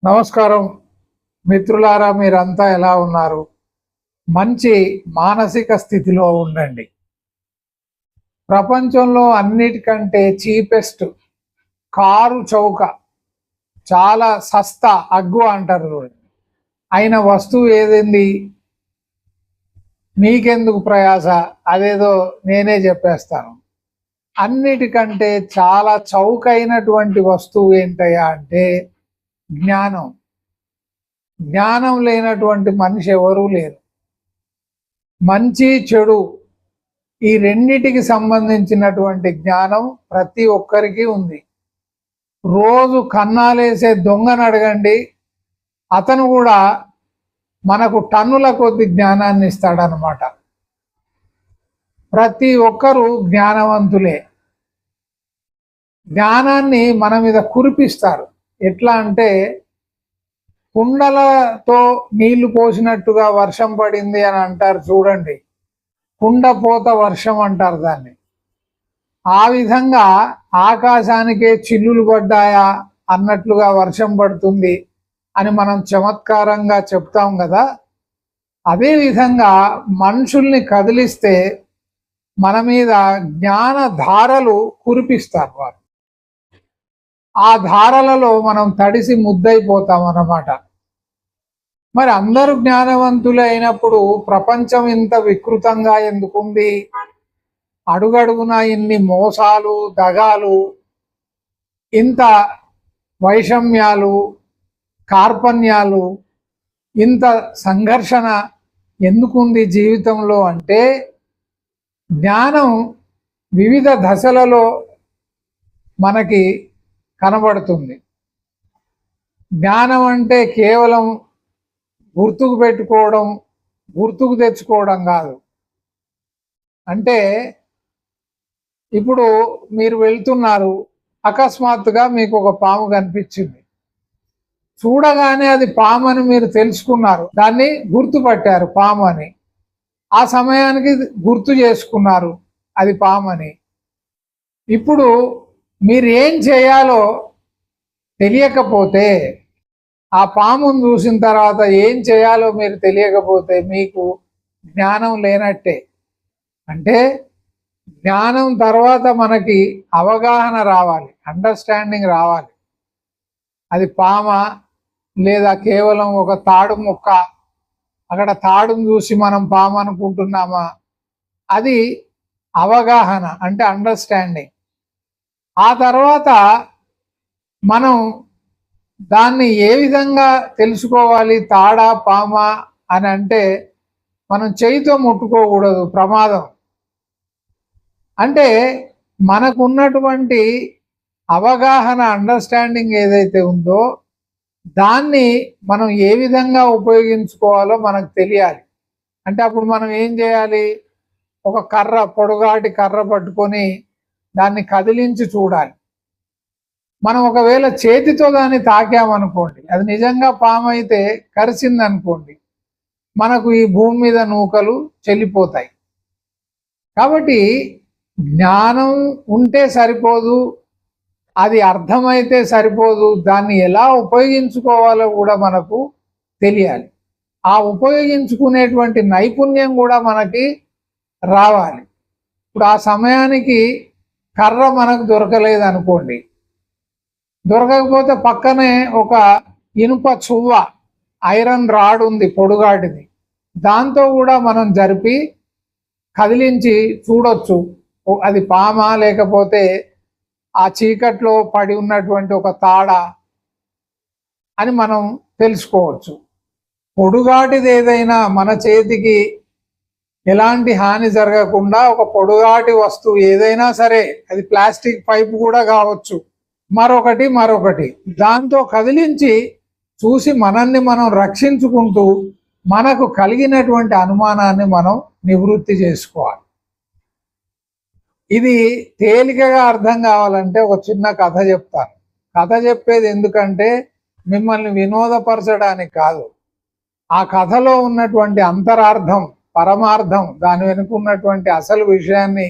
నమస్కారం మిత్రులారా, మీరంతా ఎలా ఉన్నారు? మంచి మానసిక స్థితిలో ఉండండి. ప్రపంచంలో అన్నిటికంటే చీపెస్ట్ కారు చౌక, చాలా సస్తా అగ్గు అంటారు చూడండి, అయిన వస్తువు ఏదండి? మీకెందుకు ప్రయాస, అదేదో నేనే చెప్పేస్తాను. అన్నిటికంటే చాలా చౌకైనటువంటి వస్తువు ఏంటయ్యా అంటే జ్ఞానం. జ్ఞానం లేనటువంటి మనిషి ఎవరూ లేరు. మంచి చెడు ఈ రెండిటికి సంబంధించినటువంటి జ్ఞానం ప్రతి ఒక్కరికి ఉంది. రోజు కన్నాలేసే దొంగను అడగండి, అతను కూడా మనకు టన్నుల కొద్ది జ్ఞానాన్ని ఇస్తాడనమాట. ప్రతి ఒక్కరూ జ్ఞానవంతులే. జ్ఞానాన్ని మన మీద కురిపిస్తారు. ఎట్లా అంటే కుండలతో నీళ్లు పోసినట్టుగా వర్షం పడింది అని అంటారు చూడండి, కుండపోత వర్షం అంటారు దాన్ని. ఆ విధంగా ఆకాశానికే చిల్లులు పడ్డాయా అన్నట్లుగా వర్షం పడుతుంది అని మనం చమత్కారంగా చెప్తాం కదా. అదే విధంగా మనుషుల్ని కదిలిస్తే మన మీద జ్ఞాన ధారలు కురిపిస్తారు వారు. ఆ ధారలలో మనం తడిసి ముద్దైపోతాం అన్నమాట. మరి అందరూ జ్ఞానవంతులు అయినప్పుడు ప్రపంచం ఇంత వికృతంగా ఎందుకుంది? అడుగడుగున ఇన్ని మోసాలు, దగాలు, ఇంత వైషమ్యాలు, కార్పణ్యాలు, ఇంత సంఘర్షణ ఎందుకుంది జీవితంలో అంటే జ్ఞానం వివిధ దశలలో మనకి కనబడుతుంది. జ్ఞానం అంటే కేవలం గుర్తుకు పెట్టుకోవడం, గుర్తుకు తెచ్చుకోవడం కాదు. అంటే ఇప్పుడు మీరు వెళ్తున్నారు, అకస్మాత్తుగా మీకు ఒక పాము కనిపించింది. చూడగానే అది పాము అని మీరు తెలుసుకున్నారు, దాన్ని గుర్తుపట్టారు పాము అని. ఆ సమయానికి గుర్తు చేసుకున్నారు అది పాము అని. ఇప్పుడు మీరు ఏం చేయాలో తెలియకపోతే, ఆ పామును చూసిన తర్వాత ఏం చేయాలో మీరు తెలియకపోతే మీకు జ్ఞానం లేనట్టే. అంటే జ్ఞానం తర్వాత మనకి అవగాహన రావాలి, అండర్స్టాండింగ్ రావాలి. అది పామా లేదా కేవలం ఒక తాడు ముక్క, అక్కడ తాడును చూసి మనం పాము అనుకుంటున్నామా? అది అవగాహన అంటే అండర్స్టాండింగ్. ఆ తర్వాత మనం దాన్ని ఏ విధంగా తెలుసుకోవాలి, తాడా పామా అని అంటే మనం చేయితో ముట్టుకోకూడదు, ప్రమాదం. అంటే మనకున్నటువంటి అవగాహన, అండర్స్టాండింగ్ ఏదైతే ఉందో దాన్ని మనం ఏ విధంగా ఉపయోగించుకోవాలో మనకు తెలియాలి. అంటే అప్పుడు మనం ఏం చేయాలి? ఒక కర్ర, పొడుగాటి కర్ర పట్టుకొని దాన్ని కదిలించి చూడాలి. మనం ఒకవేళ చేతితో దాన్ని తాకామనుకోండి, అది నిజంగా పాము అయితే కరిచింది అనుకోండి, మనకు ఈ భూమి మీద నూకలు చెల్లిపోతాయి. కాబట్టి జ్ఞానం ఉంటే సరిపోదు, అది అర్థమైతే సరిపోదు, దాన్ని ఎలా ఉపయోగించుకోవాలో కూడా మనకు తెలియాలి. ఆ ఉపయోగించుకునేటువంటి నైపుణ్యం కూడా మనకి రావాలి. ఇప్పుడు ఆ సమయానికి కర్ర మనకు దొరకలేదు అనుకోండి, దొరకకపోతే పక్కనే ఒక ఇనుప చువ్వ, ఐరన్ రాడ్ ఉంది పొడుగాటిది, దాంతో కూడా మనం జరిపి కదిలించి చూడొచ్చు అది పామా లేకపోతే ఆ చీకట్లో పడి ఉన్నటువంటి ఒక తాడ అని మనం తెలుసుకోవచ్చు. పొడుగాటిది ఏదైనా మన చేతికి ఎలాంటి హాని జరగకుండా ఒక పొడుగాటి వస్తువు ఏదైనా సరే, అది ప్లాస్టిక్ పైపు కూడా కావచ్చు, మరొకటి దాంతో కదిలించి చూసి మనల్ని మనం రక్షించుకుంటూ మనకు కలిగినటువంటి అనుమానాన్ని మనం నివృత్తి చేసుకోవాలి. ఇది తేలికగా అర్థం కావాలంటే ఒక చిన్న కథ చెప్తాను. కథ చెప్పేది ఎందుకంటే మిమ్మల్ని వినోదపరచడానికి కాదు. ఆ కథలో ఉన్నటువంటి అంతరార్థం, పరమార్థం, దాని వెనుక ఉన్నటువంటి అసలు విషయాన్ని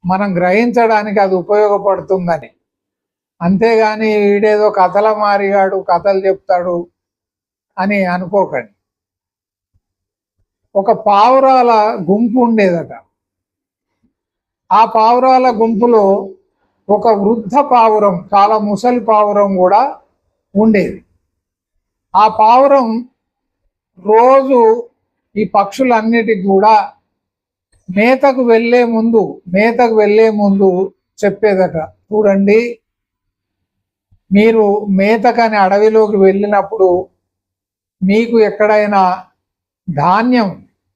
మనం గ్రహించడానికి అది ఉపయోగపడుతుందని. అంతేగాని వీడేదో కథల మారిగాడు కథలు చెప్తాడు అని అనుకోకండి. ఒక పావురాల గుంపు ఉండేదట. ఆ పావురాల గుంపులో ఒక వృద్ధ పావురం, చాలా ముసలి పావురం కూడా ఉండేది. ఆ పావురం రోజు ఈ పక్షులన్నిటికి కూడా మేతకు వెళ్లే ముందు చెప్పేదట, చూడండి, మీరు మేతకని అడవిలోకి వెళ్ళినప్పుడు మీకు ఎక్కడైనా ధాన్యం,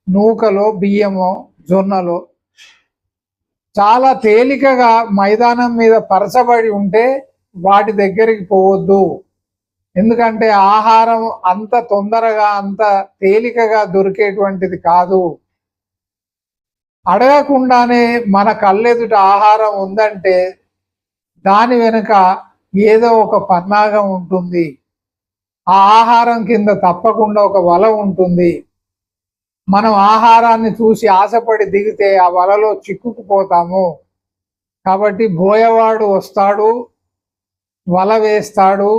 నూకలో, బియ్యమో, జొన్నలో చాలా తేలికగా మైదానం మీద పరచబడి ఉంటే వాటి దగ్గరికి పోవద్దు. ఎందుకంటే ఆహారం అంత తొందరగా, అంత తేలికగా దొరికేటువంటిది కాదు. అడగకుండానే మన కళ్ళెదుట ఆహారం ఉందంటే దాని వెనుక ఏదో ఒక పన్నాగం ఉంటుంది. ఆ ఆహారం కింద తప్పకుండా ఒక వల ఉంటుంది. మనం ఆహారాన్ని చూసి ఆశపడి దిగితే ఆ వలలో చిక్కుకుపోతాము. కాబట్టి బోయవాడు వస్తాడు, వల వేస్తాడు,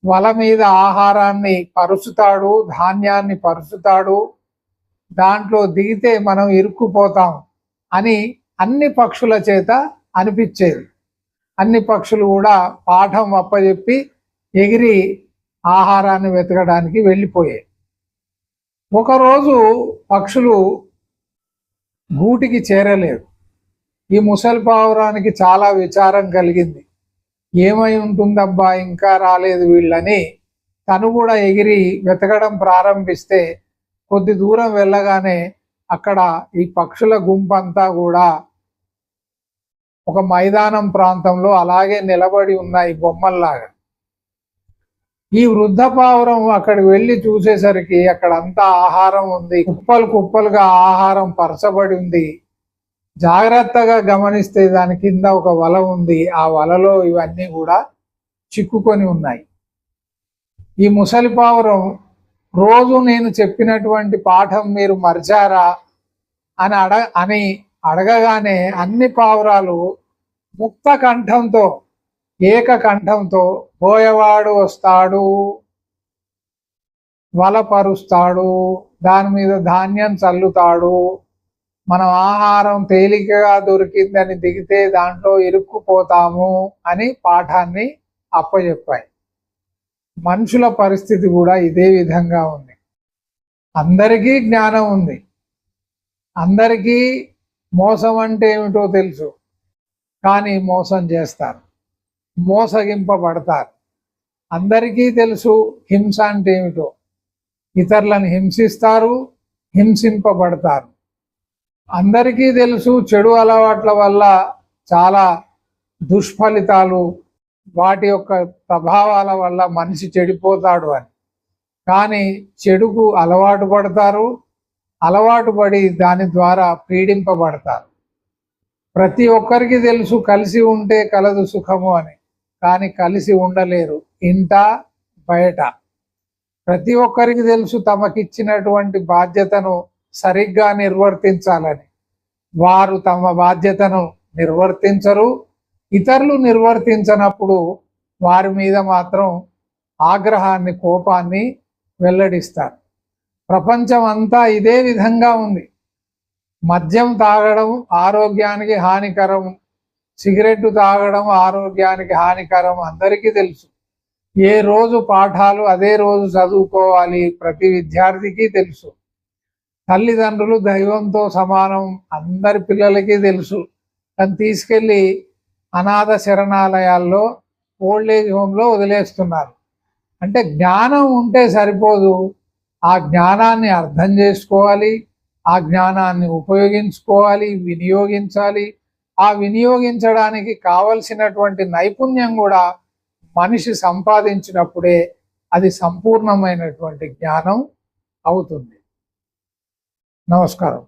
వల మీద ఆహారాన్ని పరుచుతాడు, ధాన్యాన్ని పరుచుతాడు, దాంట్లో దిగితే మనం ఇరుక్కుపోతాం అని అన్ని పక్షుల చేత అనిపించేది. అన్ని పక్షులు కూడా పాఠం అప్పచెప్పి ఎగిరి ఆహారాన్ని వెతకడానికి వెళ్ళిపోయాయి. ఒకరోజు పక్షులు గూటికి చేరలేదు. ఈ ముసలి పావురానికి చాలా విచారం కలిగింది. ఏమై ఉంటుందబ్బా, ఇంకా రాలేదు వీళ్ళని తను కూడా ఎగిరి వెతకడం ప్రారంభిస్తే కొద్ది దూరం వెళ్ళగానే అక్కడ ఈ పక్షుల గుంపంతా కూడా ఒక మైదానం ప్రాంతంలో అలాగే నిలబడి ఉన్నాయి బొమ్మల్లాగా. ఈ వృద్ధ పావురం అక్కడికి వెళ్ళి చూసేసరికి అక్కడంతా ఆహారం ఉంది, కుప్పలు కుప్పలుగా ఆహారం పరచబడి ఉంది. జాగ్రత్తగా గమనిస్తే దాని కింద ఒక వల ఉంది. ఆ వలలో ఇవన్నీ కూడా చిక్కుకొని ఉన్నాయి. ఈ ముసలి పావురం రోజు నేను చెప్పినటువంటి పాఠం మీరు మర్చారా అని అడగగానే అన్ని పావురాలు ముక్త కంఠంతో, ఏకకంఠంతో బోయవాడు వస్తాడు, వల పరుస్తాడు, దాని మీద ధాన్యం చల్లుతాడు, మనం ఆహారం తేలికగా దొరికిందని దిగితే దాంట్లో ఇరుక్కుపోతాము అని పాఠాన్ని అప్పచెప్పాయి. మనుషుల పరిస్థితి కూడా ఇదే విధంగా ఉంది. అందరికీ జ్ఞానం ఉంది, అందరికీ మోసం అంటే ఏమిటో తెలుసు, కానీ మోసం చేస్తారు, మోసగింపబడతారు. అందరికీ తెలుసు హింస అంటే ఏమిటో, ఇతరులను హింసిస్తారు, హింసింపబడతారు. అందరికీ తెలుసు చెడు అలవాట్ల వల్ల చాలా దుష్ఫలితాలు, వాటి యొక్క ప్రభావాల వల్ల మనిషి చెడిపోతాడు అని. కానీ చెడుకు అలవాటు పడతారు, అలవాటు పడి దాని ద్వారా పీడింపబడతారు. ప్రతి ఒక్కరికి తెలుసు కలిసి ఉంటే కలదు సుఖము అని, కానీ కలిసి ఉండలేరు ఇంట బయట. ప్రతి ఒక్కరికి తెలుసు తమకిచ్చినటువంటి బాధ్యతను సరిగ్గా నిర్వర్తించాలని, వారు తమ బాధ్యతను నిర్వర్తించరు. ఇతరులు నిర్వర్తించనప్పుడు వారి మీద మాత్రం ఆగ్రహాన్ని, కోపాన్ని వెల్లడిస్తారు. ప్రపంచం అంతా ఇదే విధంగా ఉంది. మద్యం తాగడం ఆరోగ్యానికి హానికరం, సిగరెట్ తాగడం ఆరోగ్యానికి హానికరం అందరికీ తెలుసు. ఏ రోజు పాఠాలు అదే రోజు చదువుకోవాలి ప్రతి విద్యార్థికి తెలుసు. తల్లిదండ్రులు దైవంతో సమానం అందరి పిల్లలకి తెలుసు. కానీ తీసుకెళ్ళి అనాథ శరణాలయాల్లో, ఓల్డేజ్ హోమ్లో వదిలేస్తున్నారు. అంటే జ్ఞానం ఉంటే సరిపోదు, ఆ జ్ఞానాన్ని అర్థం చేసుకోవాలి, ఆ జ్ఞానాన్ని ఉపయోగించుకోవాలి, వినియోగించాలి. ఆ వినియోగించడానికి కావలసినటువంటి నైపుణ్యం కూడా మనిషి సంపాదించినప్పుడే అది సంపూర్ణమైనటువంటి జ్ఞానం అవుతుంది. నమస్కారం.